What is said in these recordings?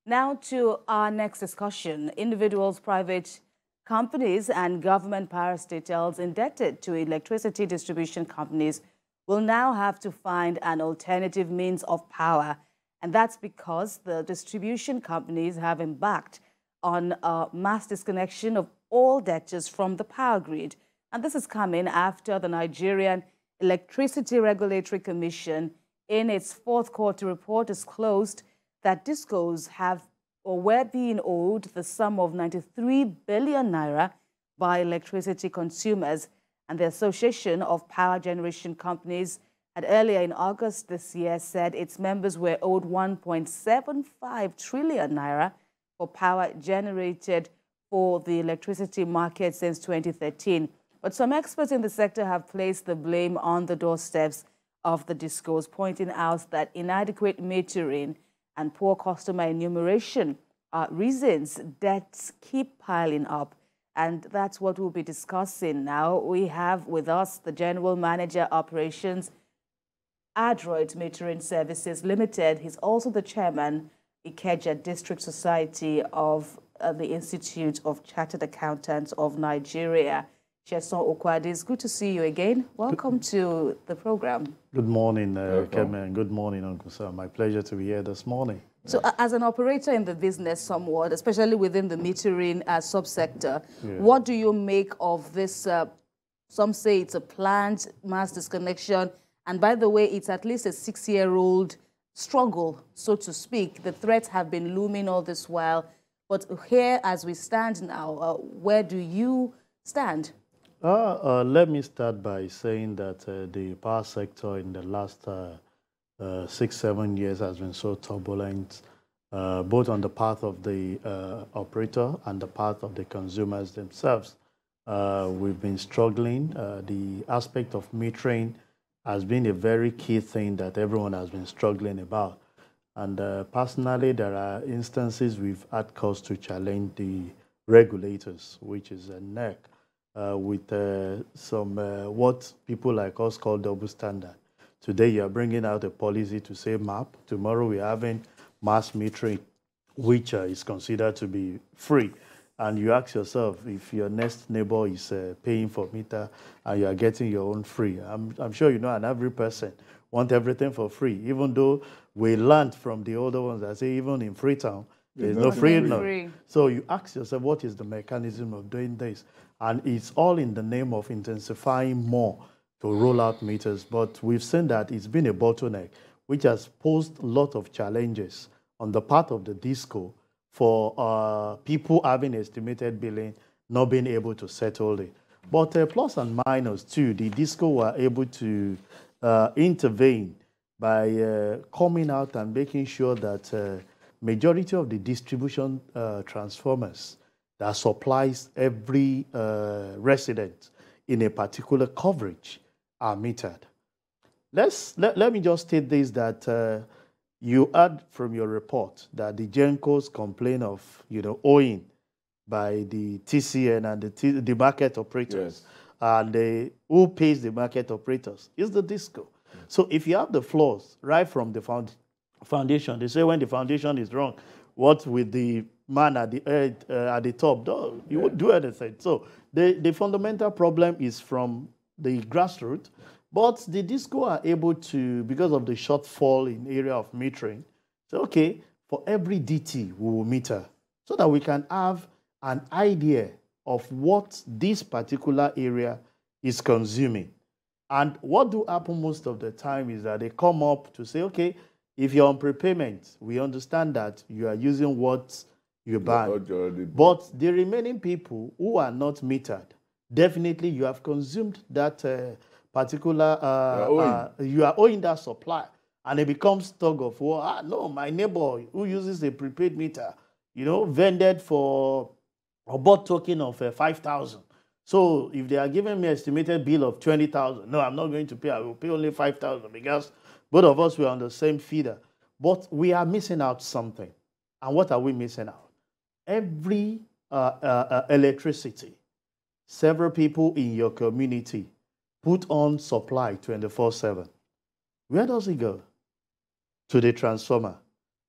Now to our next discussion. Individuals, private companies and government parastatals indebted to electricity distribution companies will now have to find an alternative means of power. And that's because the distribution companies have embarked on a mass disconnection of all debtors from the power grid. And this is coming after the Nigerian Electricity Regulatory Commission, in its fourth quarter report, disclosed that DISCOs have or were being owed the sum of 93 billion naira by electricity consumers. And the Association of Power Generation Companies had earlier in August this year said its members were owed 1.75 trillion naira for power generated for the electricity market since 2013. But some experts in the sector have placed the blame on the doorsteps of the DISCOs, pointing out that inadequate metering and poor customer enumeration are reasons debts keep piling up. And that's what we'll be discussing now. We have with us the General Manager Operations, Adroit Metering Services Limited. He's also the Chairman, Ikeja District Society of the Institute of Chartered Accountants of Nigeria. Sesan Okunade, it's good to see you again. Welcome to the program. Good morning, Kevin. Good morning, Uncle Sam. My pleasure to be here this morning. So as an operator in the business somewhat, especially within the metering subsector, what do you make of this? Some say it's a planned mass disconnection. And by the way, it's at least a 6-year-old struggle, so to speak. The threats have been looming all this while. But here, as we stand now, where do you stand? Let me start by saying that the power sector in the last 6-7 years has been so turbulent, both on the part of the operator and the part of the consumers themselves. We've been struggling. The aspect of metering has been a very key thing that everyone has been struggling about. And personally, there are instances we've had cause to challenge the regulators, which is a NEC. With some what people like us call double standard. Today you are bringing out a policy to say MAP. Tomorrow we're having mass metering, which is considered to be free. And you ask yourself, if your next neighbor is paying for meter and you are getting your own free, I'm sure you know an average person want everything for free, even though we learned from the older ones that say even in Freetown, there's no free. So you ask yourself, what is the mechanism of doing this? And it's all in the name of intensifying more to roll out meters. But we've seen that it's been a bottleneck, which has posed a lot of challenges on the part of the DISCO for people having estimated billing, not being able to settle it. But plus and minus too, the DISCO were able to intervene by coming out and making sure that majority of the distribution transformers that supplies every resident in a particular coverage are metered. Let me just state this, that you heard from your report that the GENCOs complain of owing by the TCN and the market operators. Yes. And who pays the market operators? Is the DISCO. So if you have the flaws right from the foundation, they say when the foundation is wrong, what with the man at the top, you won't do anything. So the fundamental problem is from the grassroots, but the DISCO are able to, because of the shortfall in area of metering, say, okay, for every DT we will meter, so that we can have an idea of what this particular area is consuming. And what do happen most of the time is that they come up to say, okay, if you're on prepayment, we understand that you are using what you ban. But the remaining people who are not metered, definitely you have consumed that particular, you are owing that supply. And it becomes tug of war. No, my neighbor who uses a prepaid meter, vended for a bought token of 5,000. So if they are giving me an estimated bill of 20,000, no, I'm not going to pay. I will pay only 5,000 because both of us were on the same feeder. But we are missing out something. And what are we missing out? Every electricity, several people in your community put on supply 24/7. Where does it go? To the transformer.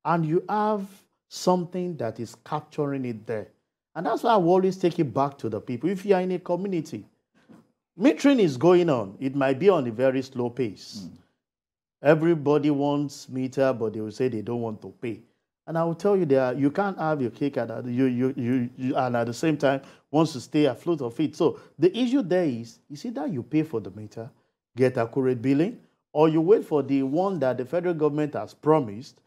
And you have something that is capturing it there. And that's why I always take it back to the people. If you are in a community, metering is going on. It might be on a very slow pace. Everybody wants meter, but they will say they don't want to pay. And I will tell you that you can't have your cake and at the same time wants to stay afloat of it. So the issue there is either you pay for the meter, get accurate billing, or you wait for the one that the federal government has promised,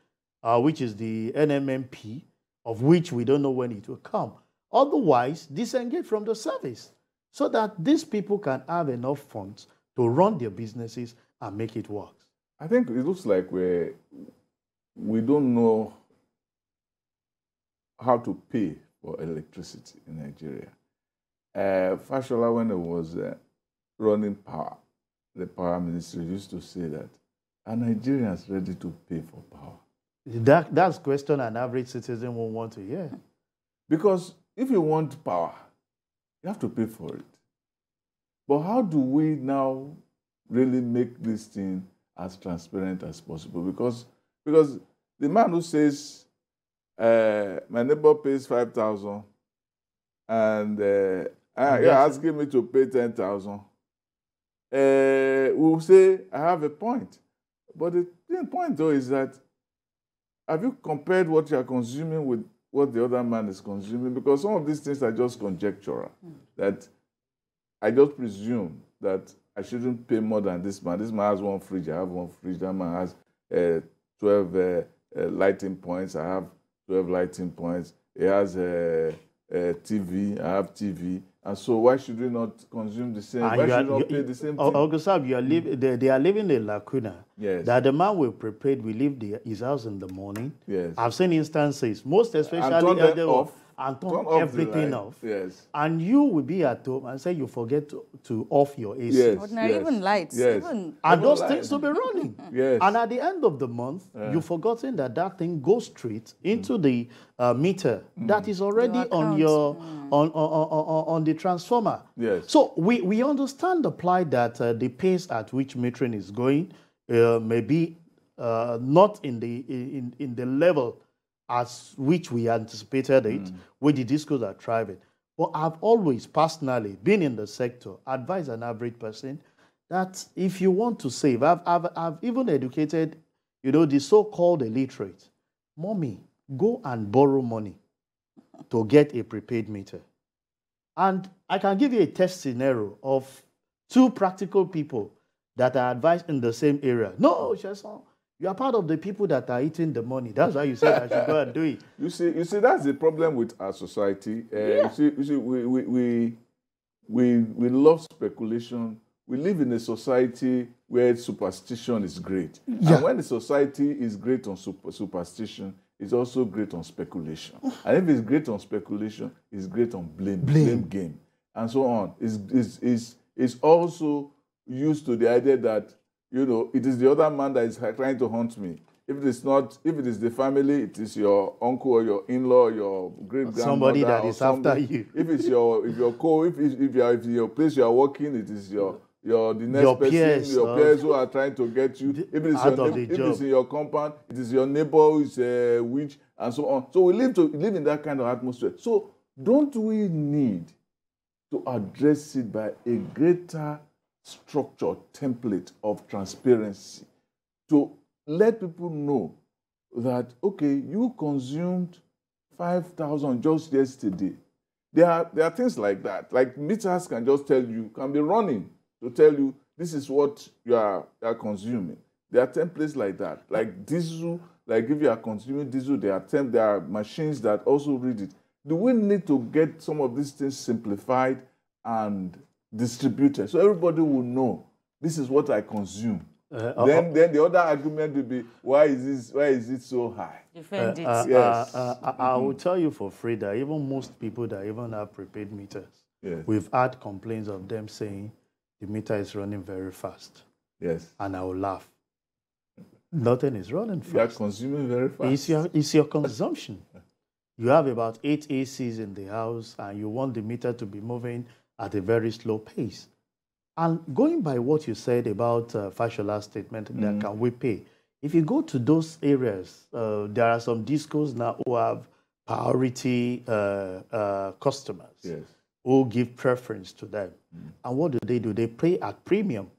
which is the NMMP, of which we don't know when it will come. Otherwise, disengage from the service so that these people can have enough funds to run their businesses and make it work. I think it looks like we don't know how to pay for electricity in Nigeria. Fashola, when it was running power, the power ministry used to say that, are Nigerians ready to pay for power? That's a question an average citizen won't want to hear. Because if you want power, you have to pay for it. But how do we now really make this thing as transparent as possible? Because the man who says, my neighbor pays 5,000 and you're asking me to pay 10,000, will say, I have a point. But the point, though, is that have you compared what you are consuming with what the other man is consuming? Because some of these things are just conjectural. That I just presume that I shouldn't pay more than this man. This man has one fridge, I have one fridge. That man has 12 lighting points, I have 12 lighting points. He has a TV, I have TV. And so why should we not consume the same? Why should we not pay the same thing? Augustine, they are living in lacuna. Yes. That the man will prepared, we leave his house in the morning. Yes. I've seen instances, most especially and turn everything off. Yes. And you will be at home and say you forget to off your AC. Yes. Ordinary, even lights. Yes. And those things will be running. Yes. And at the end of the month, you've forgotten that thing goes straight into the meter that is already on your on the transformer. Yes. So we understand the plight that the pace at which metering is going may be not in the level as which we anticipated it, where the DISCOs are thriving. But I've always personally been in the sector, advised an average person that if you want to save, I've even educated, the so-called illiterate. Mommy, go and borrow money to get a prepaid meter. And I can give you a test scenario of two practical people that are advised in the same area. No, Sesan, you are part of the people that are eating the money. That's why you said I should go and do it. You see, that's the problem with our society. You see, we love speculation. We live in a society where superstition is great. Yeah. And when the society is great on superstition, it's also great on speculation. And if it's great on speculation, it's great on blame game, and so on. It's also used to the idea that, it is the other man that is trying to hunt me. If it is the family, it is your uncle or your in-law, your great-grandmother, somebody that is after you. If it's if your place you are working, it is the next your person, peers, your peers who are trying to get you. If it's in your compound, it is your neighbor who is a witch, and so on. So we live in that kind of atmosphere. So don't we need to address it by a greater structure, template of transparency to let people know that, okay, you consumed 5,000 just yesterday. There are things like that. Like meters can just can be running to tell you this is what you are consuming. There are templates like that. Like diesel, like if you are consuming diesel, there are machines that also read it. Do we need to get some of these things simplified and distributed so everybody will know this is what I consume? Then the other argument will be, why is it so high? Defend it. Yes. I will tell you for free that even most people that even have prepaid meters, yes, we've had complaints of them saying the meter is running very fast. Yes. And I will laugh. Nothing is running fast. You are consuming very fast. It's your consumption. You have about 8 ACs in the house and you want the meter to be moving at a very slow pace. And going by what you said about Fashola's statement, that can we pay? If you go to those areas, there are some DISCOs now who have priority customers, yes, who give preference to them. And what do? They pay at premium,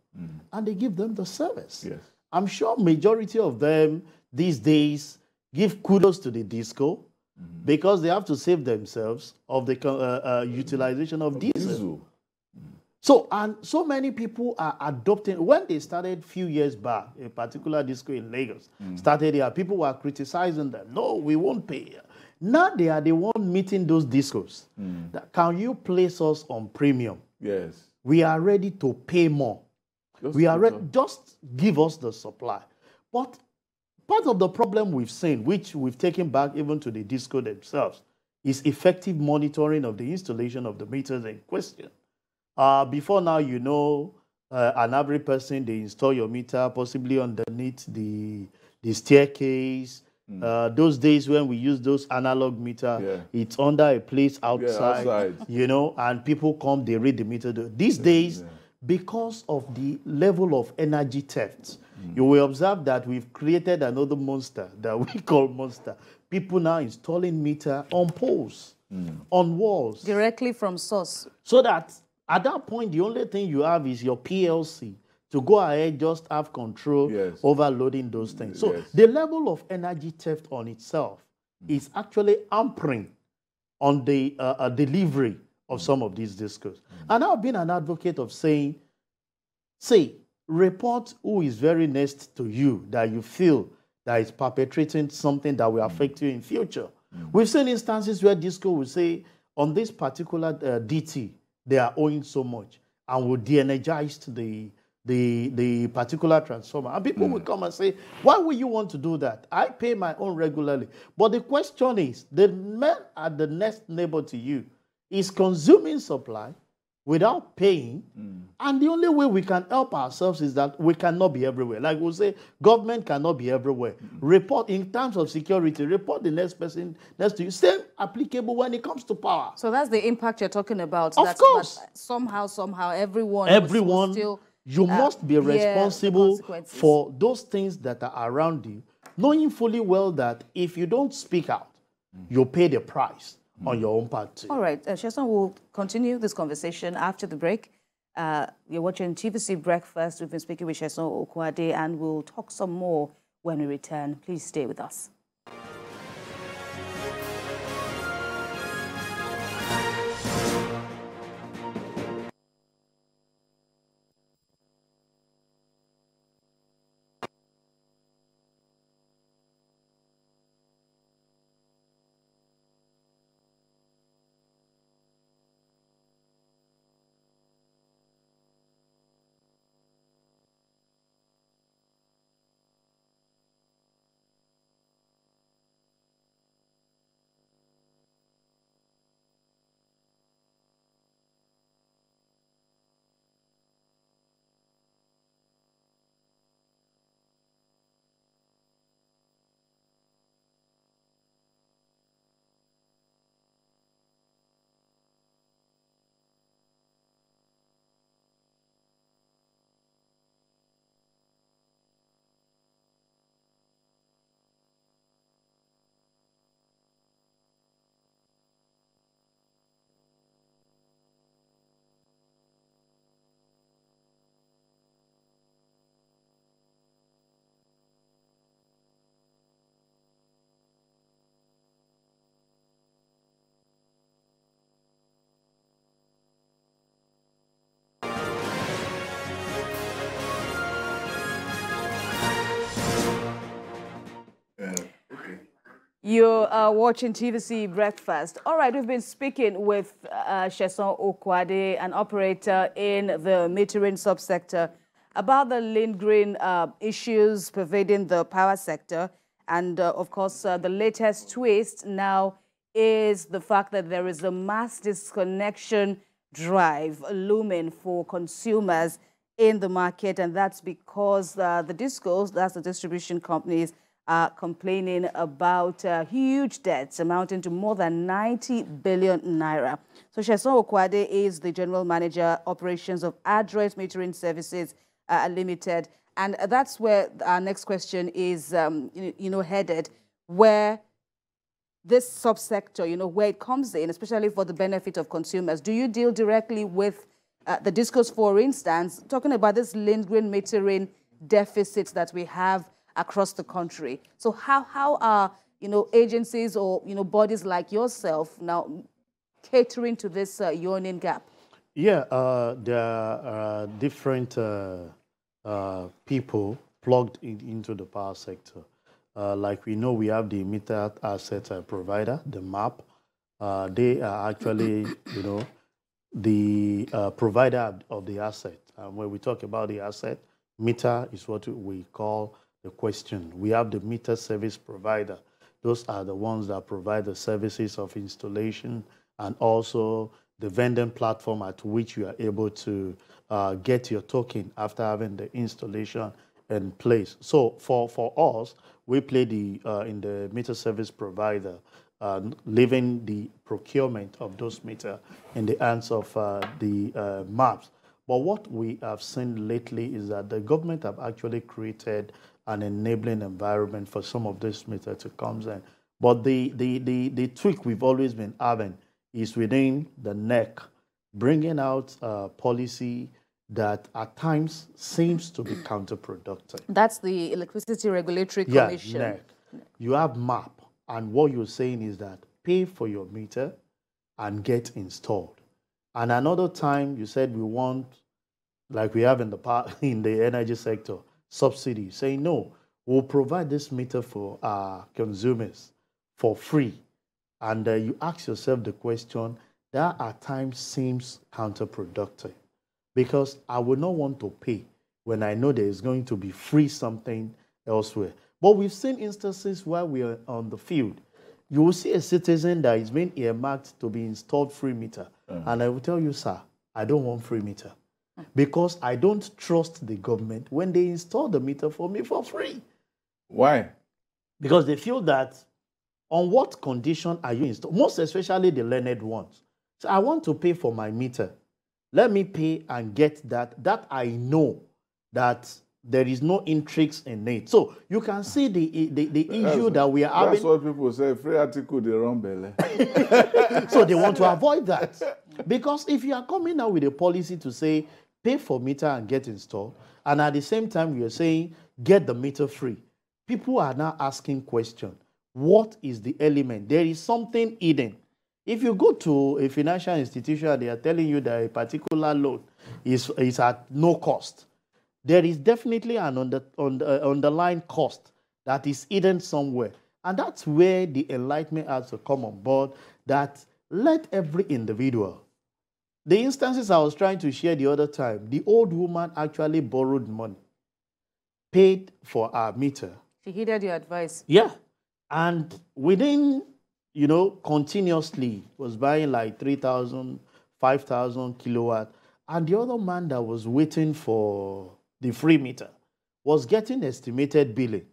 and they give them the service. yes. I'm sure majority of them these days give kudos to the DISCO because they have to save themselves of the utilization of diesel. So, and so many people are adopting. When they started a few years back, a particular DISCO in Lagos started here, people were criticizing them. No, we won't pay. Now they are the one meeting those DISCOs. Can you place us on premium? Yes. We are ready to pay more. Just give us the supply. But part of the problem we've seen, which we've taken back even to the DISCO themselves, is effective monitoring of the installation of the meters in question. Before now, you know, an average person, they install your meter possibly underneath the staircase. Those days when we use those analog meter, it's under a place outside, you know, and people come, they read the meter. These days, because of the level of energy theft, you will observe that we've created another monster that we call monster. People now installing meter on poles, on walls. Directly from source. So that at that point, the only thing you have is your PLC to go ahead, just have control over loading those things. So the level of energy theft on itself is actually hampering on the delivery of some of these DISCOs. And I've been an advocate of saying, report who is very next to you that you feel that is perpetrating something that will affect you in future. We've seen instances where DISCO will say, on this particular DT, they are owing so much, and will de-energize the particular transformer. And people will come and say, why would you want to do that? I pay my own regularly. But the question is, the man at the next neighbor to you is consuming supply without paying, and the only way we can help ourselves is that we cannot be everywhere. Like we'll say, government cannot be everywhere. Report, in terms of security, report the next person next to you. Same applicable when it comes to power. So that's the impact you're talking about. Of course. That somehow, everyone still, you must be responsible for those things that are around you, knowing fully well that if you don't speak out, you'll pay the price on your own part too. All right, Sesan, we'll continue this conversation after the break. You're watching TVC Breakfast. We've been speaking with Sesan Okunade, and we'll talk some more when we return. Please stay with us. You're watching TVC Breakfast. All right, we've been speaking with Sesan Okunade, an operator in the metering subsector, about the lingering issues pervading the power sector. And, of course, the latest twist now is the fact that there is a mass disconnection drive looming for consumers in the market. And that's because the DISCOs, that's the distribution companies, are complaining about huge debts amounting to more than 90 billion naira. So Sesan Okunade is the General Manager, Operations of Adroit Metering Services Limited. And that's where our next question is, headed, where this subsector, where it comes in, especially for the benefit of consumers. Do you deal directly with the DISCOs, for instance, talking about this lingering metering deficits that we have across the country? So how are, agencies or, bodies like yourself now catering to this yawning gap? Yeah, there are different people plugged into the power sector. Like we know, we have the meter asset provider, the MAP. They are actually, the provider of the asset. When we talk about the asset, meter is what we call the question. We have the meter service provider. Those are the ones that provide the services of installation and also the vending platform at which you are able to get your token after having the installation in place. So for us, we play in the meter service provider, leaving the procurement of those meter in the hands of the MAPs. But what we have seen lately is that the government have actually created an enabling environment for some of this meter to come in. But the tweak we've always been having is within the NEC, bringing out policy that at times seems to be counterproductive. That's the Electricity Regulatory Commission. Yeah, NEC. You have MAP, and what you're saying is that pay for your meter and get installed. And another time you said we want, like we have in the energy sector, subsidy, saying no, we'll provide this meter for our consumers for free. And you ask yourself the question, that at times seems counterproductive, because I would not want to pay when I know there is going to be free something elsewhere. But we've seen instances where we are on the field. You will see a citizen that is being earmarked to be installed free meter. And I will tell you, sir, I don't want free meter, because I don't trust the government when they install the meter for me for free. Why? Because they feel that on what condition are you installed? Most especially the learned ones. So I want to pay for my meter. Let me pay and get that I know that there is no intrigues in it. So you can see the issue that we are having. That's what people say, free article, they run belly. So they want to avoid that. Because if you are coming out with a policy to say, pay for meter and get installed, and at the same time you're saying, get the meter free, people are now asking questions. What is the element? There is something hidden. If you go to a financial institution and they are telling you that a particular loan is at no cost, there is definitely an underlying cost that is hidden somewhere. And that's where the enlightenment has to come on board, that let every individual. The instances I was trying to share the other time, the old woman actually borrowed money, paid for our meter. She heeded your advice. Yeah. And within, continuously was buying like 3,000, 5,000 kilowatt. And the other man that was waiting for the free meter was getting estimated billing.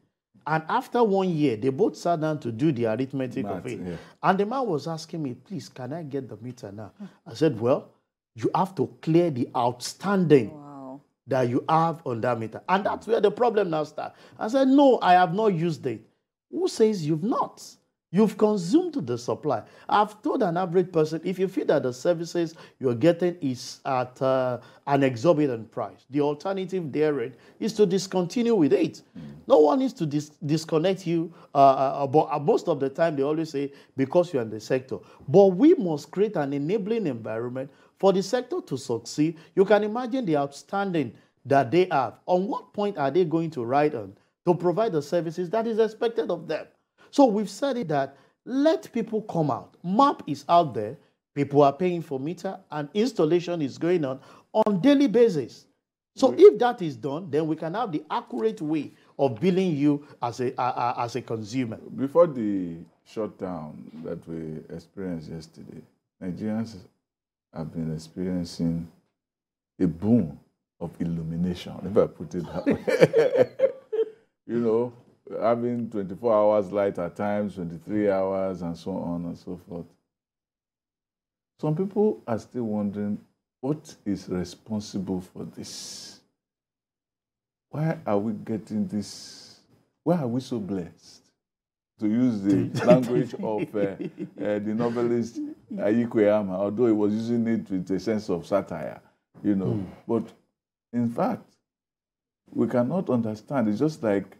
And after 1 year, they both sat down to do the arithmetic of it. Yeah. And the man was asking me, please, can I get the meter now? I said, well, you have to clear the outstanding that you have on that meter. And that's where the problem now starts. I said, no, I have not used it. Who says you've not? You've consumed the supply. I've told an average person, if you feel that the services you're getting is at an exorbitant price, the alternative therein is to discontinue with it. No one needs to disconnect you, but most of the time they always say, because you're in the sector. But we must create an enabling environment for the sector to succeed. You can imagine the outstanding that they have. On what point are they going to ride on to provide the services that is expected of them? So we've said it that let people come out. MAP is out there. People are paying for meter and installation is going on daily basis. So if that is done, then we can have the accurate way of billing you as a consumer. Before the shutdown that we experienced yesterday, Nigerians have been experiencing a boom of illumination, if I put it that way. Having 24 hours light at times, 23 hours, and so on and so forth. Some people are still wondering, what is responsible for this? why are we getting this? Why are we so blessed? To use the language of the novelist Ayikwe, although he was using it with a sense of satire, you know. But in fact, we cannot understand. It's just like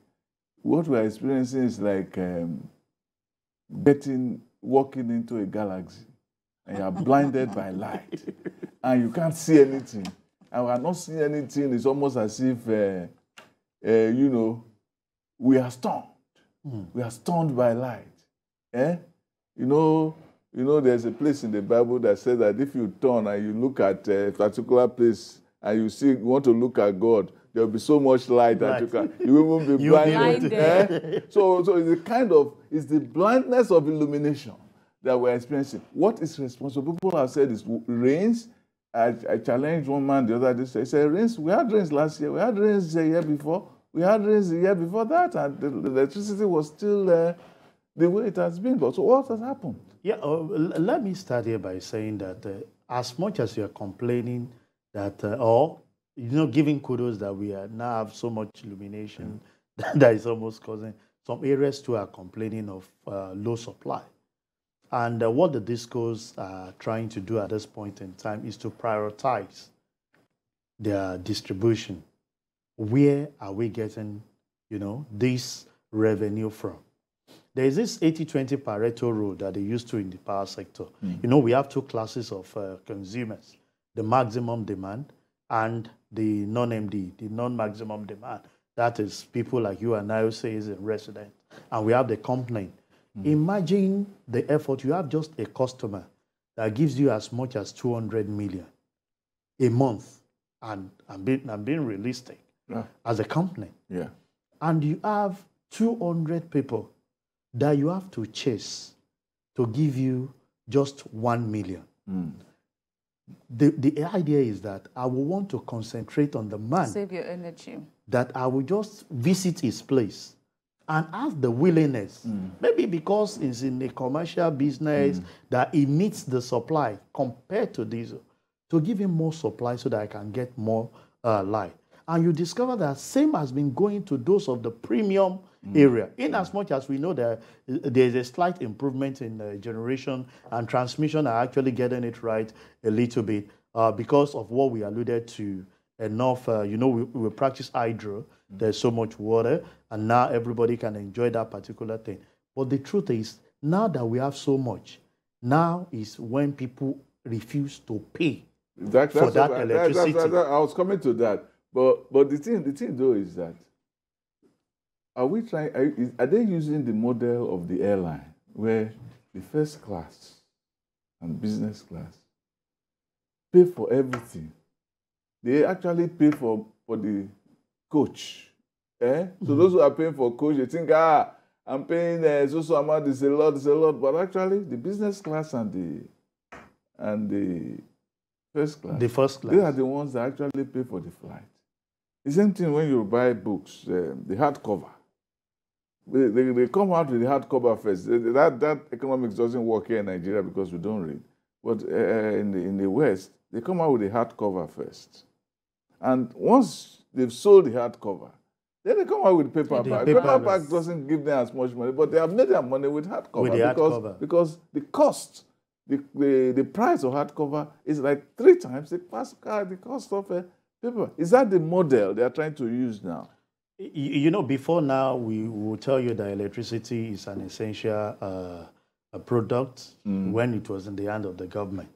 what we are experiencing is like walking into a galaxy, and you are blinded by light, and you can't see anything. And we are not seeing anything. It's almost as if, you know, we are stunned. We are stunned by light. You know, there's a place in the Bible that says that if you turn and you look at a particular place and you want to look at God, there will be so much light that you won't be blinded. So it's the blindness of illumination that we're experiencing. What is responsible? People have said is rains. I challenged one man the other day. He said, rains, we had rains last year. We had rains the year before. We had rains the year before that, and the electricity was still the way it has been. But so what has happened? Yeah, let me start here by saying that as much as you're complaining that, or giving kudos that we now have so much illumination that is almost causing, some areas too are complaining of low supply. And what the DISCOs are trying to do at this point in time is to prioritize their distribution. Where are we getting, this revenue from? There is this 80-20 Pareto rule that they used to in the power sector. We have two classes of consumers, the maximum demand and the non-MD, the non-maximum demand. That is people like you and I who say is a resident. And we have the complaint. Imagine the effort. You have just a customer that gives you as much as 200 million a month. And I'm being realistic. As a company. Yeah. And you have 200 people that you have to chase to give you just 1 million. The idea is that I will want to concentrate on the man. Save your energy. That I will just visit his place and have the willingness, maybe because it's in a commercial business, that he needs the supply compared to diesel, to give him more supply so that I can get more light. And you discover that same has been going to those of the premium area. In as much as we know that there's a slight improvement in generation and transmission are actually getting it right a little bit because of what we alluded to enough. We practice hydro. There's so much water, and now everybody can enjoy that particular thing. But the truth is, now that we have so much, now is when people refuse to pay for that electricity. I was coming to that. But the thing though is that are they using the model of the airline where the first class and business class pay for everything? They actually pay for the coach. So those who are paying for coach, they think, I'm paying so amount, it's a lot. But actually the business class and the first class, they are the ones that actually pay for the flight. The same thing when you buy books, the hardcover. They come out with the hardcover first. That economics doesn't work here in Nigeria because we don't read. But in the West, they come out with the hardcover first. And once they've sold the hardcover, then they come out with paperback. Paperback doesn't give them as much money, but they have made their money with hardcover. Because the cost, the price of hardcover is like 3 times the cost of paper. Is that the model they are trying to use now? Before now, we will tell you that electricity is an essential product when it was in the hands of the government.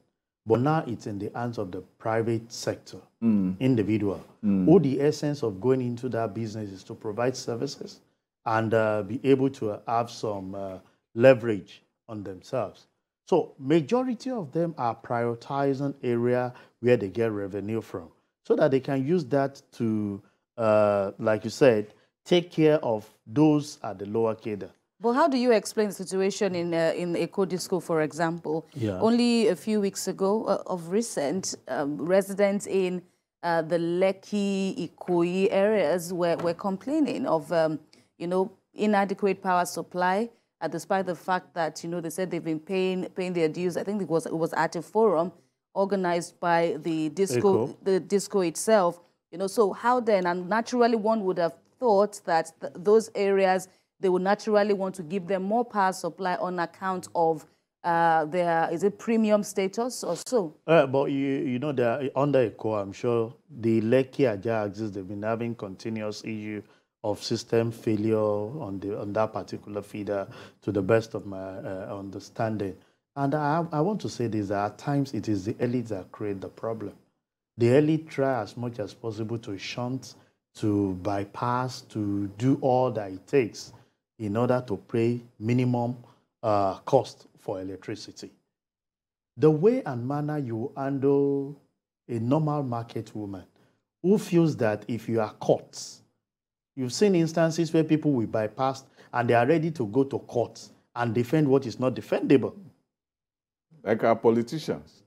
But now it's in the hands of the private sector, individual. All the essence of going into that business is to provide services and be able to have some leverage on themselves. So majority of them are prioritizing area where they get revenue from, so that they can use that to, like you said, take care of those at the lower cadre. But how do you explain the situation in Eco-Disco, for example? Yeah. Only a few weeks ago, of recent, residents in the Lekki, Ikoyi areas were complaining of, inadequate power supply, despite the fact that, they said they've been paying their dues. I think it was at a forum organized by the DISCO itself, You know, so how then? And naturally, one would have thought that those areas, they would naturally want to give them more power supply on account of their, is it premium status or so? But you know, they're under ECO, I'm sure the Lekki Ajah axis, they've been having continuous issue of system failure on that particular feeder, to the best of my understanding. And I want to say this, that at times it is the elites that create the problem. The elite try as much as possible to shunt, to bypass, to do all that it takes in order to pay minimum cost for electricity. The way and manner you handle a normal market woman who feels that if you are caught, you've seen instances where people will bypass and they are ready to go to court and defend what is not defendable. Like our politicians.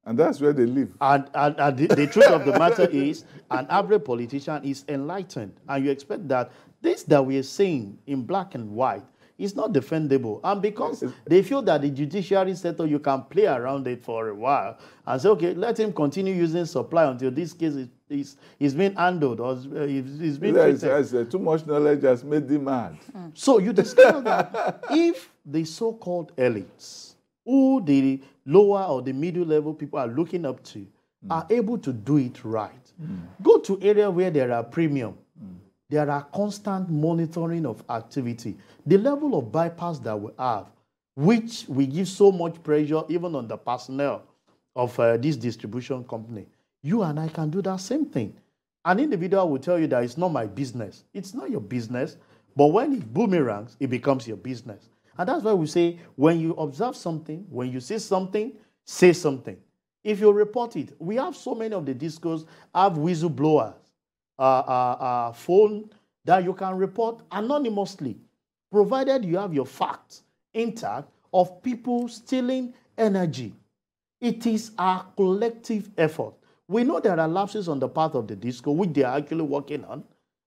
And that's where they live. And the truth of the matter is, an average politician is enlightened. And you expect that this that we are saying in black and white is not defendable. And because they feel that the judiciary settle, you can play around it for a while and say, okay, let him continue using supply until this case is being handled or is being treated. Too much knowledge has made them mad. So you discover that if the so-called elites, who the lower or the middle level people are looking up to, are able to do it right, go to area where there are premium, there are constant monitoring of activity. The level of bypass that we have, which we give so much pressure even on the personnel of this distribution company, you and I can do that same thing. An individual will tell you that it's not my business. It's not your business, but when it boomerangs, it becomes your business. And that's why we say, when you observe something, when you see something, say something. If you report it, we have so many of the DISCOs have whistleblowers, phone that you can report anonymously, provided you have your facts intact of people stealing energy. It is our collective effort. We know there are lapses on the part of the DISCO, which they are actually working on.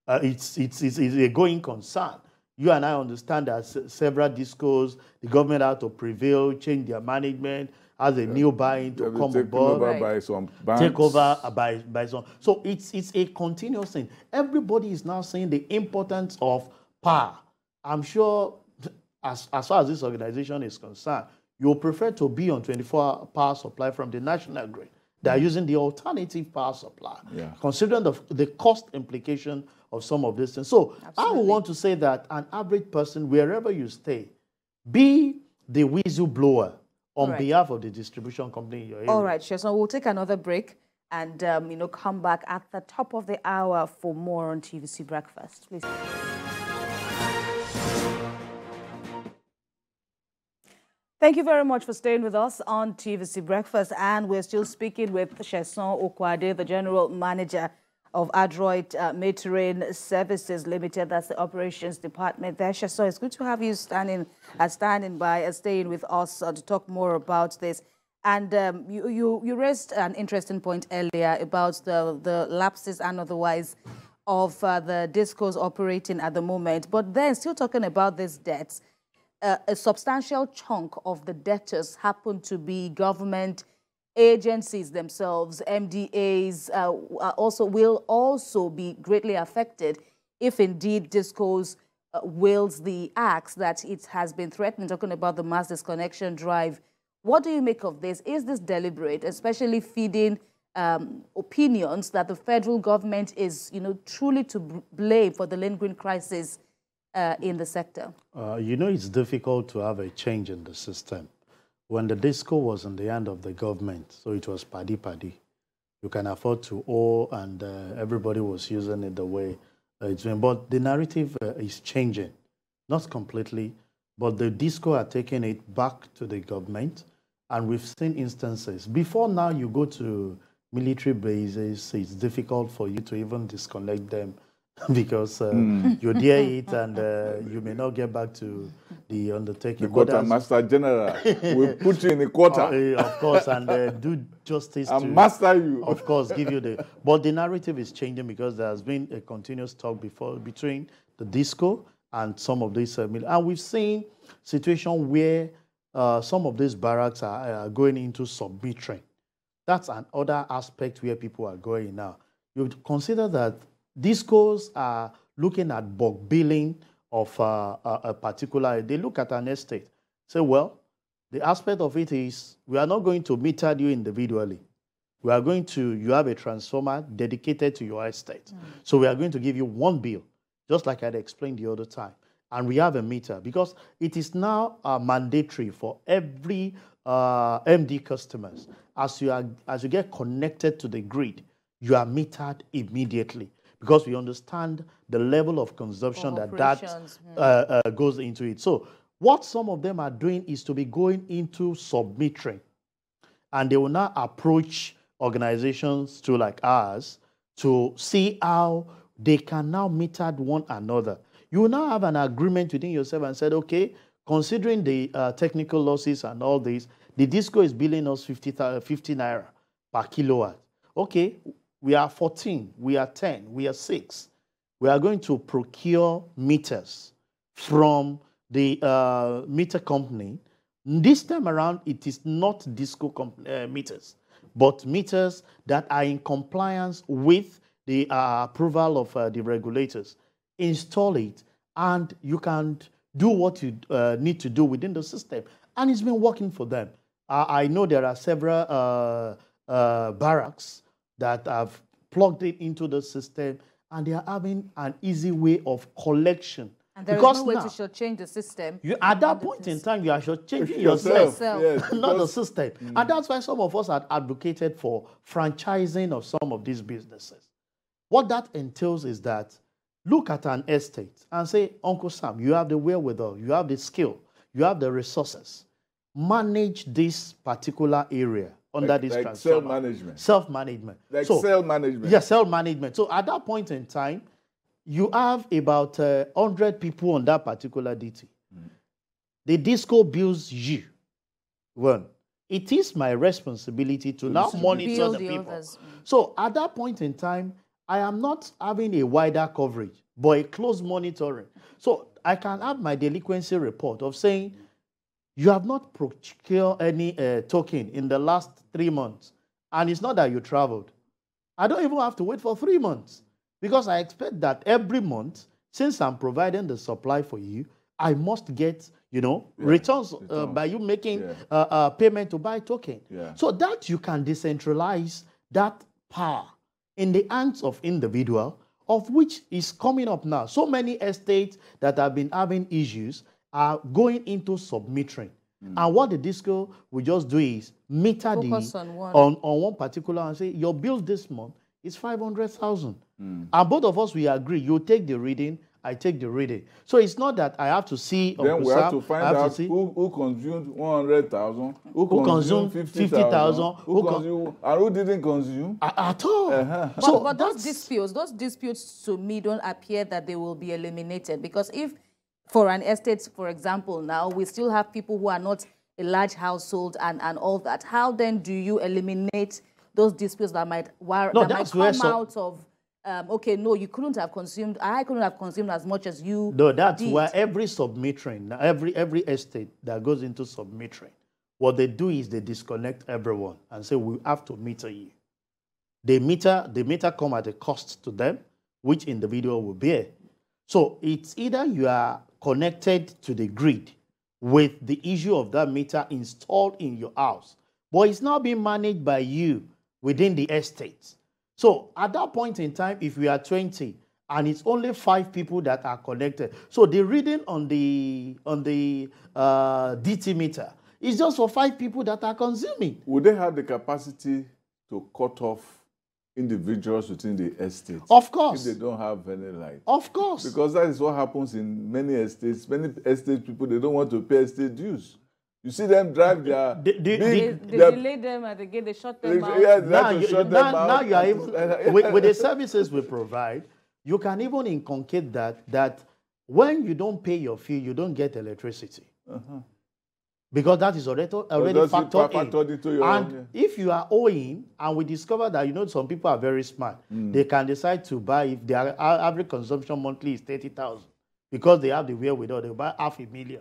It's a going concern. You and I understand that several DISCOs, the government had to prevail, change their management, as a new buying to come on board. By some banks. Take over by some. So it's a continuous thing. Everybody is now saying the importance of power. I'm sure, as far as this organization is concerned, you'll prefer to be on 24-hour power supply from the national grid. They're using the alternative power supply, considering the cost implication of some of these things. So I would want to say that an average person, wherever you stay, be the whistleblower on behalf of the distribution company in your area. All right, Sesan, we'll take another break and come back at the top of the hour for more on TVC Breakfast. Please. Thank you very much for staying with us on TVC Breakfast. And we're still speaking with Sesan Okunade, the General Manager of Adroit Metering Services Limited. That's the Operations Department there. Sesan, it's good to have you staying with us to talk more about this. And you raised an interesting point earlier about the lapses and otherwise of the DISCOs operating at the moment. But then still talking about these debts, a substantial chunk of the debtors happen to be government agencies themselves. MDAs will also be greatly affected if indeed DISCOs wields the axe that it has been threatening, talking about the mass disconnection drive. What do you make of this? Is this deliberate, especially feeding opinions that the federal government is, truly to blame for the lingering crisis in the sector? It's difficult to have a change in the system. When the DISCO was in the hand of the government, so it was paddy. You can afford to owe, and everybody was using it the way it's been. But the narrative is changing, not completely, but the DISCO are taking it back to the government, and we've seen instances. Before now, you go to military bases, it's difficult for you to even disconnect them because you dare it and you may not get back to the undertaking. The quartermaster general will put you in a quarter. Of course, and do justice and to master you. Of course, give you the... But the narrative is changing because there has been a continuous talk between the DISCO and some of these... and we've seen situation where some of these barracks are going into submetering. That's another aspect where people are going now. you consider that DISCOs are looking at bulk billing of a particular, they look at an estate. Say, well, the aspect of it is we are not going to meter you individually. We are going to, you have a transformer dedicated to your estate. So we are going to give you one bill, just like I had explained the other time. And we have a meter because it is now mandatory for every MD customers. As you get connected to the grid, you are metered immediately because we understand the level of consumption that goes into it. So what some of them are doing is to be going into sub-metering, and they will now approach organizations to like ours to see how they can now meter one another. You will now have an agreement within yourself and said, okay, considering the technical losses and all this, the DISCO is billing us 50 naira per kilowatt. Okay, we are 14, we are 10, we are 6. We are going to procure meters from the meter company. This time around, it is not DISCO meters, but meters that are in compliance with the approval of the regulators. Install it, and you can do what you need to do within the system. And it's been working for them. I know there are several barracks that have plugged it into the system, and they are having an easy way of collection. And there is no way to shortchange the system. At that point in time, you are shortchanging yourself, yes, not the system. And that's why some of us had advocated for franchising of some of these businesses. What that entails is that look at an estate and say, Uncle Sam, you have the wherewithal, you have the skill, you have the resources. Manage this particular area under this transformer. Self-management. Self-management. Like self-management. Yes, self-management. So at that point in time, you have about 100 people on that particular DT. The DISCO bills you. One, it is my responsibility to now monitor the people. So at that point in time, I am not having a wider coverage, but a close monitoring. So I can have my delinquency report of saying, you have not procured any token in the last 3 months. And it's not that you traveled. I don't even have to wait for 3 months because I expect that every month, since I'm providing the supply for you, I must get, returns by you making payment to buy token. So that you can decentralize that power in the hands of individual, of which is coming up now. So many estates that have been having issues are going into sub-metering. And what the DISCO will just do is meter on one particular and say, your bill this month is 500,000. And both of us, we agree, you take the reading, I take the reading. So it's not that I have to see. Then we have to find out who consumed 100,000, who consumed 50,000, and who didn't consume. At all. But those disputes to me don't appear that they will be eliminated, because if for an estate, for example, now we still have people who are not a large household and all that, how then do you eliminate those disputes that might come out of okay, no, you couldn't have consumed, I couldn't have consumed as much as you No, that's did. Where every sub-metering, every estate that goes into sub-metering, what they do is they disconnect everyone and say, we have to meter you. The meter come at a cost to them, which individual will bear. So it's either you are connected to the grid with the issue of that meter installed in your house, but it's now being managed by you within the estate. So at that point in time, if we are 20 and it's only 5 people that are connected, so the reading on the DT meter is just for 5 people that are consuming. Would they have the capacity to cut off individuals within the estate? Of course. If they don't have any light. Of course. Because that is what happens in many estates. Many estate people, they don't want to pay estate dues. You see them drive their... They delay them at the gate, they shut them out. Yeah, now you are even, with the services we provide, you can even inculcate that when you don't pay your fee, you don't get electricity. Because that is already factored in. And if you are owing, and we discover that, some people are very smart, they can decide to buy, if their average consumption monthly is 30,000, because they have the wherewithal, they'll buy 500,000.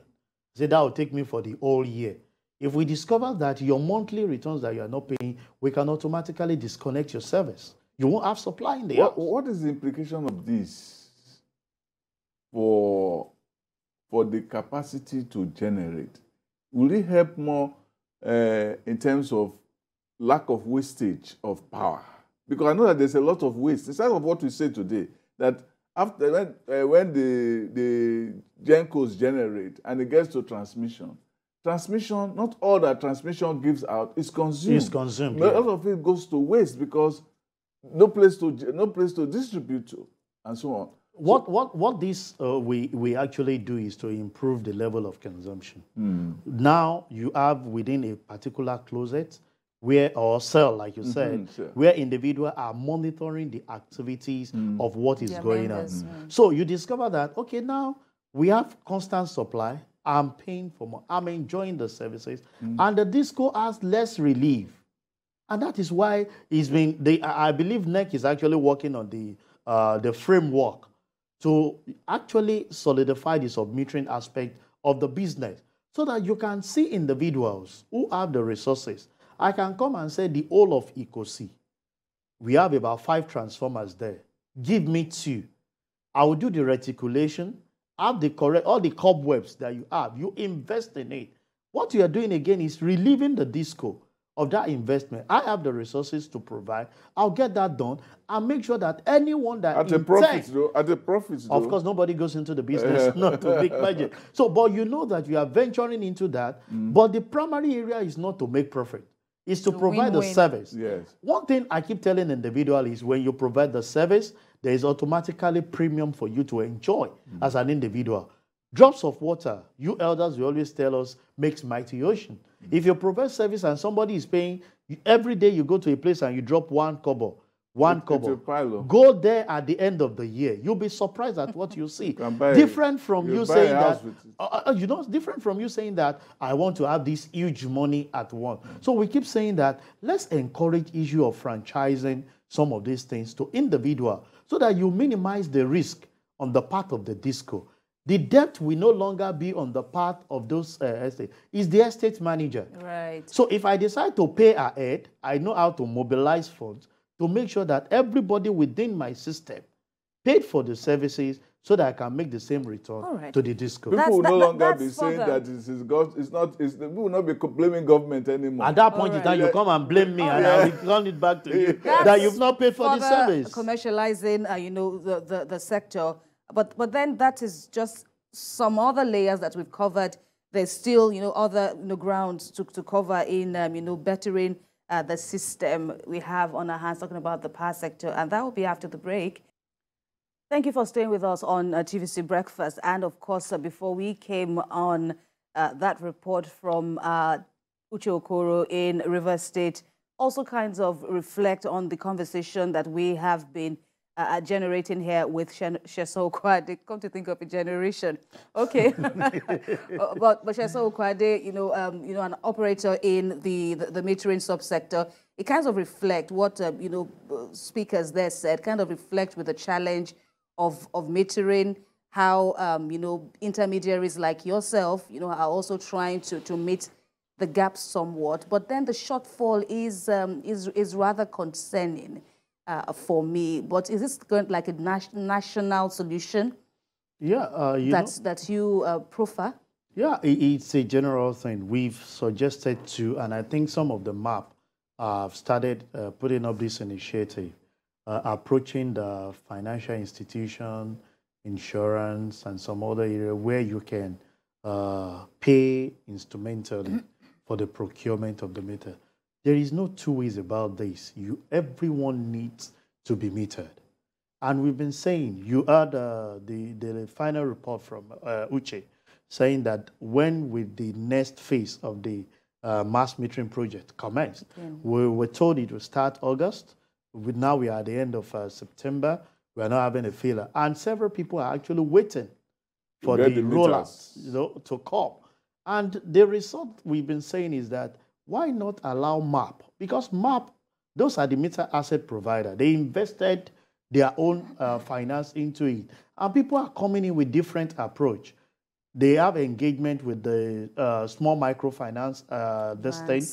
Say that will take me for the whole year. If we discover that your monthly returns that you are not paying, we can automatically disconnect your service. You won't have supply in the house. What is the implication of this for the capacity to generate? Will it help more in terms of lack of wastage of power? Because I know that there's a lot of waste. Instead of what we say today, that after when the GENCOs generate and it gets to transmission, not all that transmission gives out is consumed. It's consumed. A lot of it goes to waste because no place to distribute to, and so on. What this we actually do is to improve the level of consumption. Now you have within a particular closet or cell, like you said, sure, where individuals are monitoring the activities of what is going members, on. So you discover that, okay, now we have constant supply. I'm paying for more. I'm enjoying the services. And the DISCO has less relief. And that is why it's been, I believe NEC is actually working on the framework to actually solidify the sub-metering aspect of the business so that you can see individuals who have the resources. I can come and say the whole of EcoC. We have about 5 transformers there. Give me 2. I will do the reticulation, have the correct, all the cobwebs that you have. You invest in it. What you are doing again is relieving the DISCO of that investment. I have the resources to provide. I'll get that done and make sure that anyone that at the profits, though. Of course, nobody goes into the business not to make money. So, but you know that you are venturing into that. But the primary area is not to make profit. It's to provide the service. Yes. One thing I keep telling individuals is when you provide the service, there is automatically premium for you to enjoy as an individual. Drops of water, you elders will always tell us, makes mighty ocean. If you provide service and somebody is paying, every day you go to a place and you drop 1 kobo, go there at the end of the year. You'll be surprised at what you see. Different from you saying that, different from you saying that I want to have this huge money at once. So we keep saying that let's encourage issue of franchising some of these things to individual so that you minimize the risk on the part of the DISCO. The debt will no longer be on the part of those estates. It's the estate manager. Right. So if I decide to pay ahead, I know how to mobilize funds to make sure that everybody within my system paid for the services so that I can make the same return to the DISCO. People will no longer be saying that we will not be blaming government anymore. At that point in time, you come and blame me and I'll return it back to you that you've not paid for the service. Commercializing, the sector. But then that is just some other layers that we've covered. There's still, other grounds to cover in, bettering the system we have on our hands, talking about the power sector, and that will be after the break. Thank you for staying with us on TVC Breakfast. And of course, before we came on, that report from Uche Okoro in Rivers State also kinds of reflect on the conversation that we have been generating here with Sesan Okunade. Come to think of a generation, okay. but Sesan Okunade, an operator in the metering subsector, it kind of reflect what speakers there said. Kind of reflect with the challenge of metering, how intermediaries like yourself, are also trying to meet the gap somewhat. But then the shortfall is rather concerning. For me, but is this going like a national solution? Yeah, that you prefer? Yeah, it's a general thing. We've suggested to, and I think some of the MAP have started putting up this initiative, approaching the financial institution, insurance, and some other area where you can pay instrumentally for the procurement of the meter. There is no 2 ways about this. Everyone needs to be metered. And we've been saying, you heard the final report from Uche saying that when with the next phase of the mass metering project commenced, we were told it will start August. Now we are at the end of September. We are not having a failure. And several people are actually waiting for the rollouts to come. And the result we've been saying is that why not allow MAP? Because MAP, those are the meter asset provider. They invested their own finance into it. And people are coming in with different approach. They have engagement with the small microfinance thing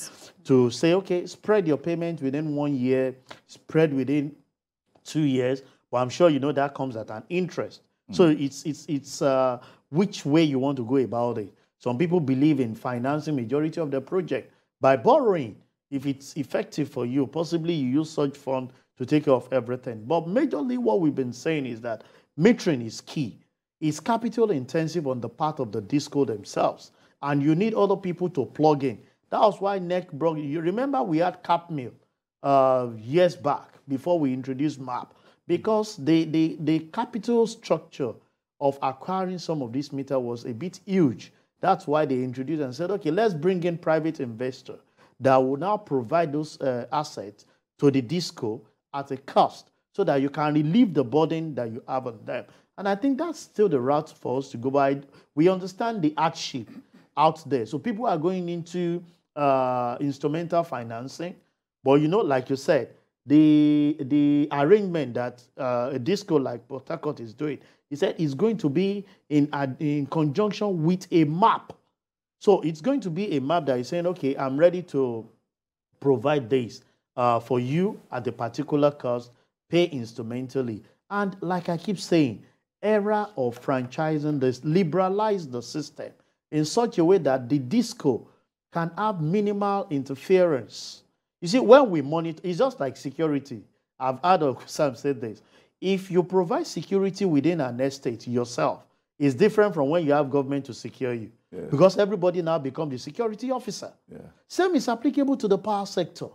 to say, okay, spread your payment within 1 year, spread within 2 years, but I'm sure you know that comes at an interest. So it's which way you want to go about it. Some people believe in financing majority of the project by borrowing. If it's effective for you, possibly you use such fund to take care of everything. But majorly what we've been saying is that metering is key. It's capital intensive on the part of the DISCO themselves. And you need other people to plug in. That was why NEC brought, you remember we had cap mill years back before we introduced MAP. Because the capital structure of acquiring some of this meter was a bit huge. That's why they introduced and said, okay, let's bring in private investor that will now provide those assets to the DISCO at a cost so that you can relieve the burden that you have on them. And I think that's still the route for us to go by. We understand the hardship out there. So people are going into instrumental financing. But, you know, like you said, the arrangement that a DISCO like Port Harcourt is doing, he said it's going to be in conjunction with a map. So it's going to be a map that is saying, okay, I'm ready to provide this for you at a particular cost, pay instrumentally. And like I keep saying, era of franchising, this liberalize the system in such a way that the DISCO can have minimal interference. You see, when we monitor, it's just like security. I've heard Sam said this. If you provide security within an estate yourself, it's different from when you have government to secure you. Yes. Because everybody now becomes the security officer. Yeah. Same is applicable to the power sector.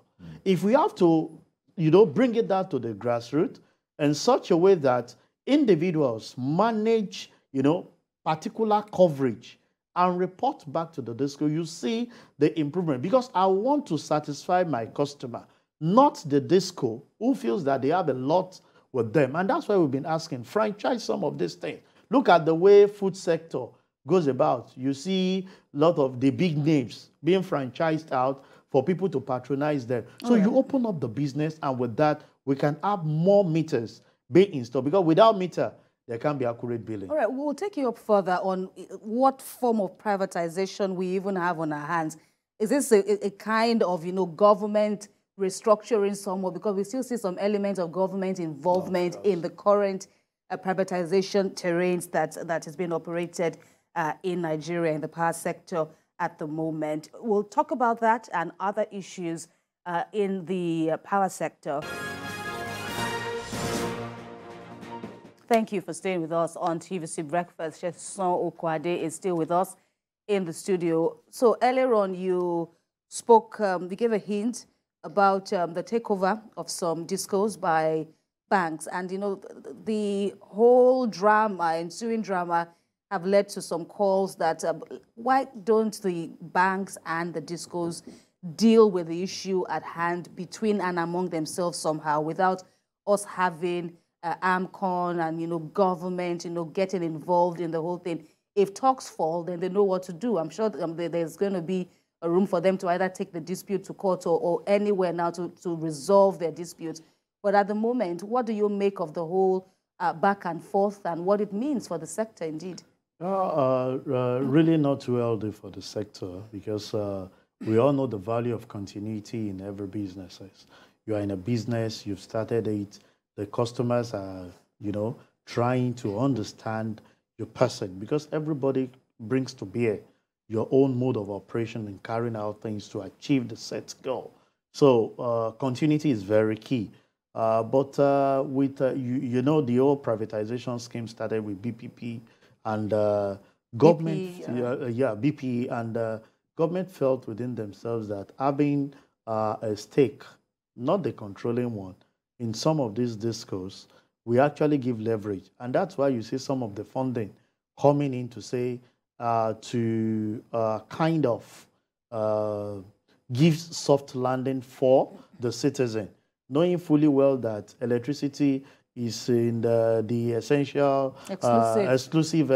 If we have to, you know, bring it down to the grassroots in such a way that individuals manage, you know, particular coverage and report back to the DISCO, you see the improvement. Because I want to satisfy my customer, not the DISCO who feels that they have a lot with them. And that's why we've been asking, franchise some of these things. Look at the way food sector goes about. You see a lot of the big names being franchised out for people to patronize them. So you open up the business, and with that, we can have more meters being installed. Because without meter, there can't be accurate billing. All right, we'll take you up further on what form of privatization we even have on our hands. Is this a kind of, you know, government restructuring somewhat? Because we still see some elements of government involvement in the current privatization terrains that has been operated in Nigeria in the power sector at the moment. We'll talk about that and other issues in the power sector. Thank you for staying with us on TVC Breakfast. Sesan Okunade is still with us in the studio. So earlier on, you spoke, you gave a hint about the takeover of some DISCOs by banks. And, you know, the whole drama, ensuing drama, have led to some calls that why don't the banks and the DISCOs deal with the issue at hand between and among themselves somehow without us having AMCON and, you know, government, you know, getting involved in the whole thing. If talks fall, then they know what to do. I'm sure there's going to be a room for them to either take the dispute to court or anywhere now to resolve their disputes. But at the moment, what do you make of the whole back and forth and what it means for the sector indeed? Really not too healthy for the sector, because we all know the value of continuity in every business. You are in a business, you've started it, the customers are, you know, trying to understand your person, because everybody brings to bear your own mode of operation and carrying out things to achieve the set goal. So continuity is very key. But with, you know, the old privatization scheme started with BPP and government, BP, and government felt within themselves that having a stake, not the controlling one, in some of these DISCOs, we actually give leverage. And that's why you see some of the funding coming in to say, to kind of give soft landing for the citizen, knowing fully well that electricity is in the essential, exclusive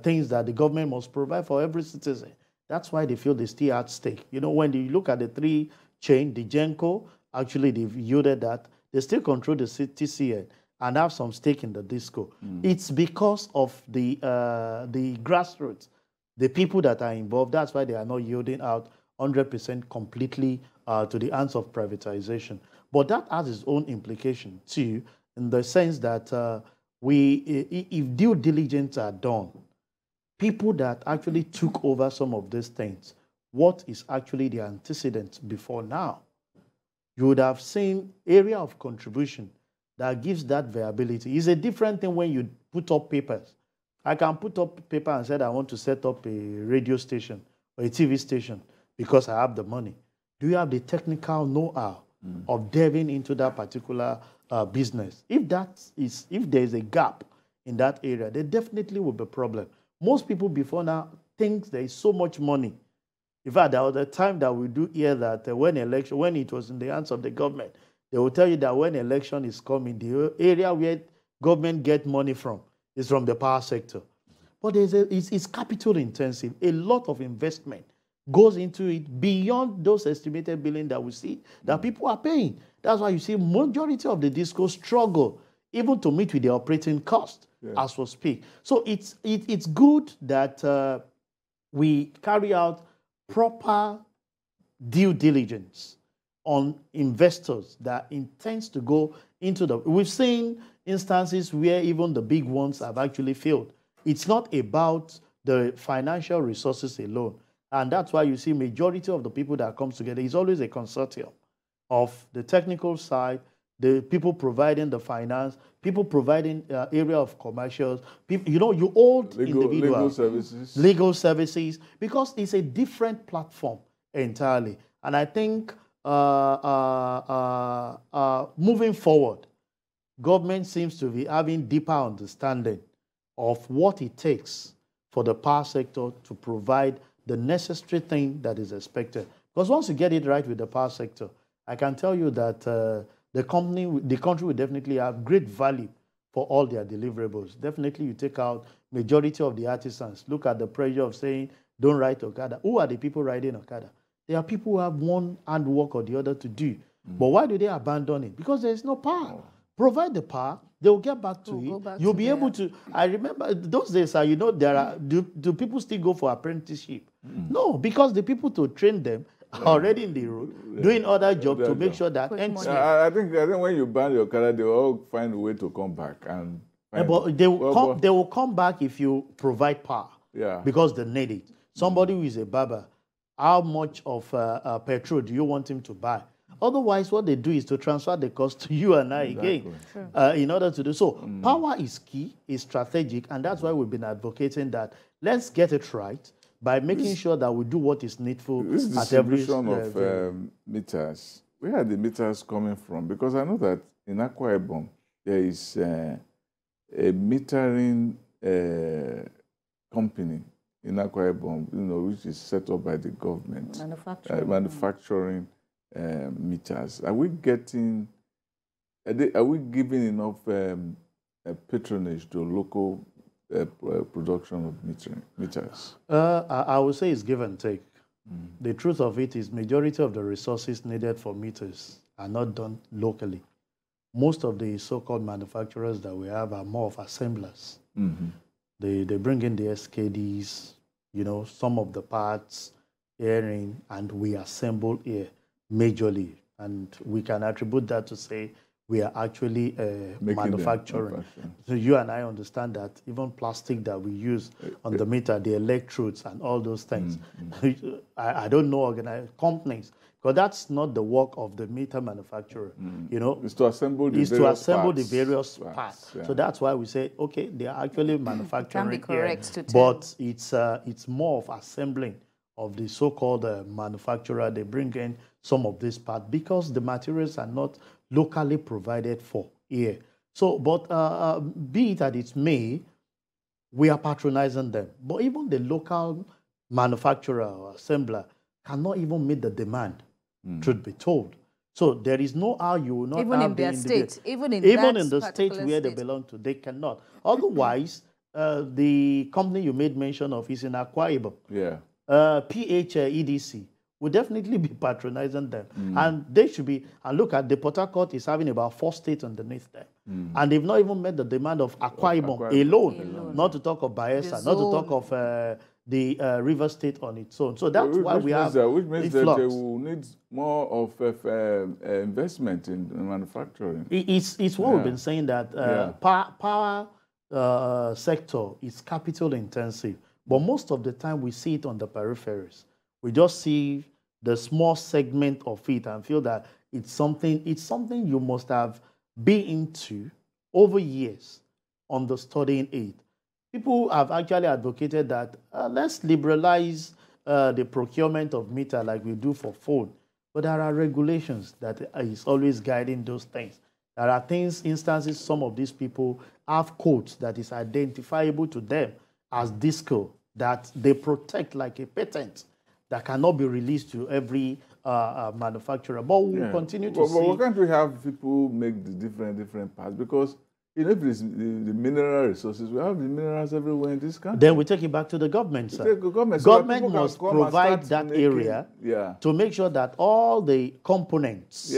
things that the government must provide for every citizen. That's why they feel they still at stake. You know, when you look at the three chain, the GENCO, actually they've yielded that. They still control the TCN and have some stake in the DISCO. It's because of the grassroots, the people that are involved. That's why they are not yielding out 100% completely to the hands of privatization. But that has its own implication too, in the sense that if due diligence are done, people that actually took over some of these things, what is actually the antecedent before now? You would have seen area of contribution that gives that viability. It's a different thing when you put up papers. I can put up paper and say I want to set up a radio station or a TV station because I have the money. Do you have the technical know-how of delving into that particular business? If there is a gap in that area, there definitely will be a problem. Most people before now think there is so much money. In fact, there was a time that we do hear that when it was in the hands of the government, they will tell you that when election is coming, the area where government get money from is from the power sector. But it's capital intensive. A lot of investment goes into it beyond those estimated billing that we see that people are paying. That's why you see majority of the DISCOs struggle even to meet with the operating cost as we speak. So it's good that we carry out proper due diligence on investors that intends to go into the... We've seen instances where even the big ones have actually failed. It's not about the financial resources alone. And that's why you see majority of the people that comes together is always a consortium of the technical side, the people providing the finance, people providing area of commercials, people, you hold individuals, legal services, because it's a different platform entirely. And I think moving forward, government seems to be having deeper understanding of what it takes for the power sector to provide the necessary thing that is expected. Because once you get it right with the power sector, I can tell you that the country will definitely have great value for all their deliverables. Definitely you take out majority of the artisans. Look at the pressure of saying, don't ride Okada. Who are the people riding Okada? There are people who have one handwork or the other to do. But why do they abandon it? Because there is no power. Provide the power, they will get back to it. You'll be able to... I remember those days, do people still go for apprenticeship? No, because the people to train them are already in the road, doing other jobs to make sure that... I think when you ban your car, they will all find a way to come back. But they will come back if you provide power. Yeah. Because they need it. Somebody who is a barber, how much of petrol do you want him to buy? Otherwise, what they do is to transfer the cost to you and I again in order to do so. Power is key, is strategic, and that's why we've been advocating that let's get it right by making sure that we do what is needful at every distribution of meters. Where are the meters coming from? Because I know that in Akwa Ibom, there is a metering company in Akwa Ibom, which is set up by the government. Manufacturing meters. Are we getting? Are we giving enough patronage to local production of meters? I would say it's give and take. The truth of it is, majority of the resources needed for meters are not done locally. Most of the so-called manufacturers that we have are more of assemblers. They bring in the SKDs, some of the parts here in, and we assemble here majorly, and we can attribute that to say we are actually manufacturing. So you and I understand that even plastic that we use on the meter, the electrodes and all those things, I don't know organized companies, because that's not the work of the meter manufacturer. It's to assemble the various parts. So that's why we say, okay, they are actually manufacturing. Can be correct to tell. But it's more of assembling of the so-called manufacturer. They bring in some of this part because the materials are not locally provided for here. So, but be it as it may, we are patronizing them. But even the local manufacturer or assembler cannot even meet the demand, truth be told. So there is no how you will not even have in their state, even in the state where they belong to, they cannot. Otherwise, the company you made mention of is in Akwa Ibom. Yeah. PHEDC will definitely be patronizing them. And they should be, and look at the Port Harcourt is having about 4 states underneath them. And they've not even met the demand of Akwa Ibom alone. Not to talk of Bayelsa, not to talk of the River State on its own. So that's why we have which means that they will need more of investment in manufacturing. It's what we've been saying, that power sector is capital intensive, but most of the time we see it on the peripheries. We just see the small segment of it and feel that it's something you must have been into over years studying it. People have actually advocated that let's liberalize the procurement of meter like we do for phone. But there are regulations that is always guiding those things. There are instances, some of these people have codes that is identifiable to them as DISCO that they protect like a patent that cannot be released to every manufacturer. But we'll continue to see. But why can't we have people make the different parts? Because if it's the mineral resources, we have the minerals everywhere in this country. Then we take it back to the government, sir. Government must provide that area to make sure that all the components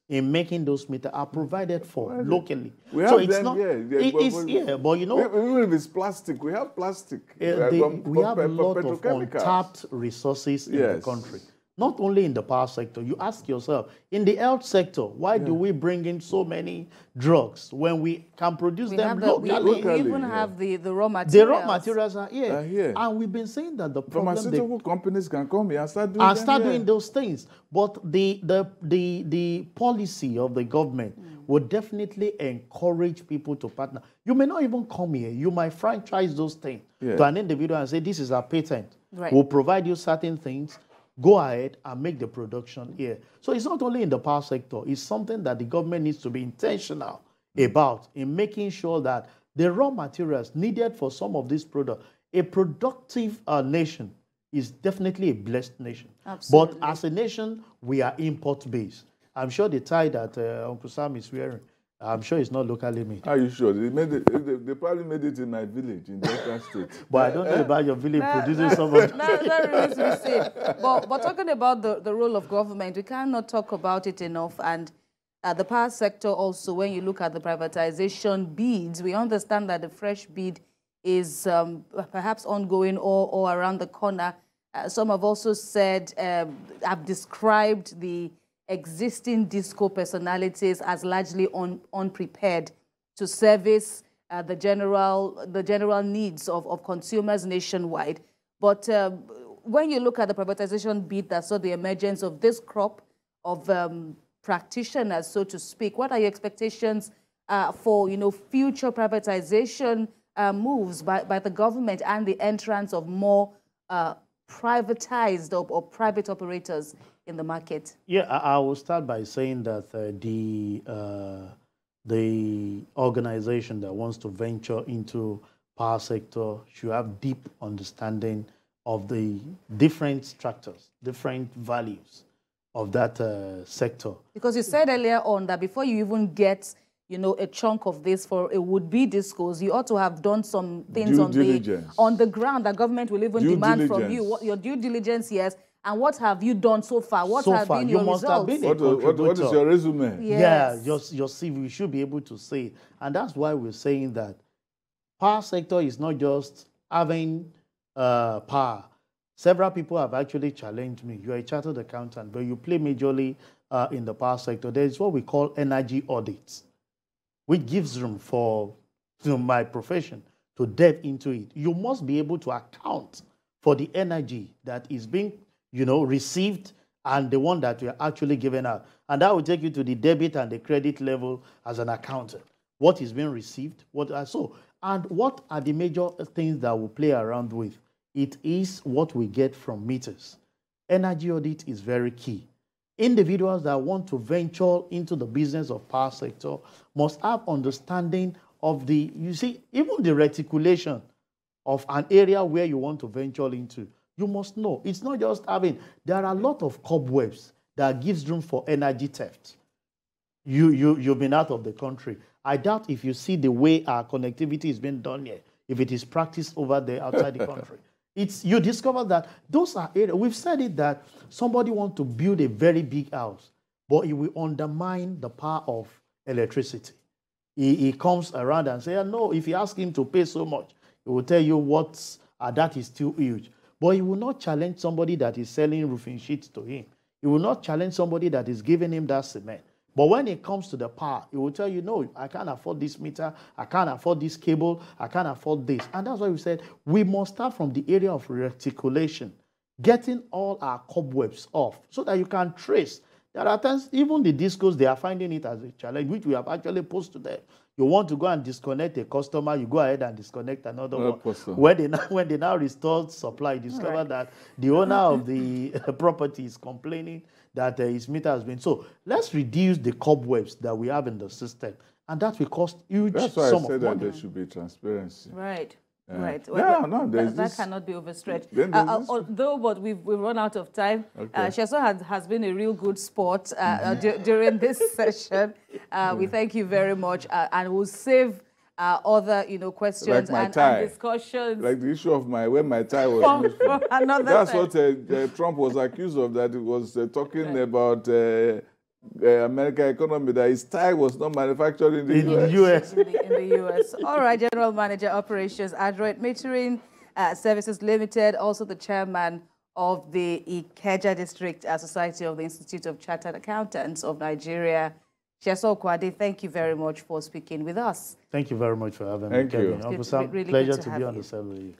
in making those meters are provided for locally. We have them, but you know, even if it's plastic, we have plastic. We have a lot of untapped resources in the country. Not only in the power sector. You ask yourself, in the health sector, why do we bring in so many drugs when we can produce them locally? We even have the raw materials. The raw materials are here. And we've been saying that the problem... Pharmaceutical companies can come here and start doing those things. But the policy of the government would definitely encourage people to partner. You may not even come here. You might franchise those things to an individual and say, this is our patent. We'll provide you certain things. Go ahead and make the production here. So it's not only in the power sector, it's something that the government needs to be intentional about in making sure that the raw materials needed for some of these products, a productive nation is definitely a blessed nation. Absolutely. But as a nation, we are import-based. I'm sure the tie that Uncle Sam is wearing, I'm sure it's not locally made. Are you sure? They probably made it in my village in Delta State. But I don't know about your village producing some of that remains to be seen. But talking about the role of government, we cannot talk about it enough. And the power sector also, when you look at the privatization bids, we understand that the fresh bid is perhaps ongoing or around the corner. Some have also said, have described the existing DISCO personalities as largely unprepared to service the general needs of consumers nationwide. But when you look at the privatization bid that saw the emergence of this crop of practitioners, so to speak, what are your expectations for future privatization moves by the government and the entrance of more privatized or private operators in the market? Yeah, I will start by saying that the organization that wants to venture into power sector should have deep understanding of the different structures, different values of that sector. Because you said earlier on that before you even get a chunk of this for a would-be DISCOs, you ought to have done some things on the ground that government will even demand from you. What your due diligence, yes, and what have you done so far? What have been your results? What is your resume? Yes. Yeah, your CV, you should be able to say it. And that's why we're saying that power sector is not just having power. Several people have actually challenged me. You're a chartered accountant, but you play majorly in the power sector. There is what we call energy audits, which gives room for my profession to delve into it. You must be able to account for the energy that is being received and the one that we are actually giving out. And that will take you to the debit and the credit level as an accountant. What is being received, and what are the major things that we play around with? It is what we get from meters. Energy audit is very key. Individuals that want to venture into the business of power sector must have understanding of even the reticulation of an area where you want to venture into. You must know. It's not just there are a lot of cobwebs that gives room for energy theft. You've been out of the country. I doubt if you see the way our connectivity is being done here, if it is practiced over there outside the country. You discover that those are areas. We've said it that somebody wants to build a very big house, but it will undermine the power of electricity. He comes around and says, no, if you ask him to pay so much, he will tell you what that is still huge. But he will not challenge somebody that is selling roofing sheets to him. He will not challenge somebody that is giving him that cement. But when it comes to the power, he will tell you, no, I can't afford this meter, I can't afford this cable, I can't afford this. And that's why we said we must start from the area of reticulation, getting all our cobwebs off so that you can trace. There are times, even the DISCOs, they are finding it as a challenge, which we have actually posted there. You want to go and disconnect a customer, you go ahead and disconnect another one. When they now restore supply, you discover that the owner of the property is complaining that his meter has been. So let's reduce the cobwebs that we have in the system. And that will cost huge sum of money. That's why I said that there should be transparency. Right. Right. Well, that cannot be overstretched. Although, but we've run out of time. Okay. Sesan has been a real good sport during this session. We thank you very much, and we'll save other, questions and discussions. Like the issue of where my tie was used for. That's what Trump was accused of. That he was talking about. American economy, that his tie was not manufactured in the US. In the US. All right, General Manager Operations, Adroit Metering Services Limited, also the chairman of the Ikeja District Society of the Institute of Chartered Accountants of Nigeria. Sesan Okunade, thank you very much for speaking with us. Thank you very much for having me. Thank you. Uncle Sam, really pleasure to be on the cell with you.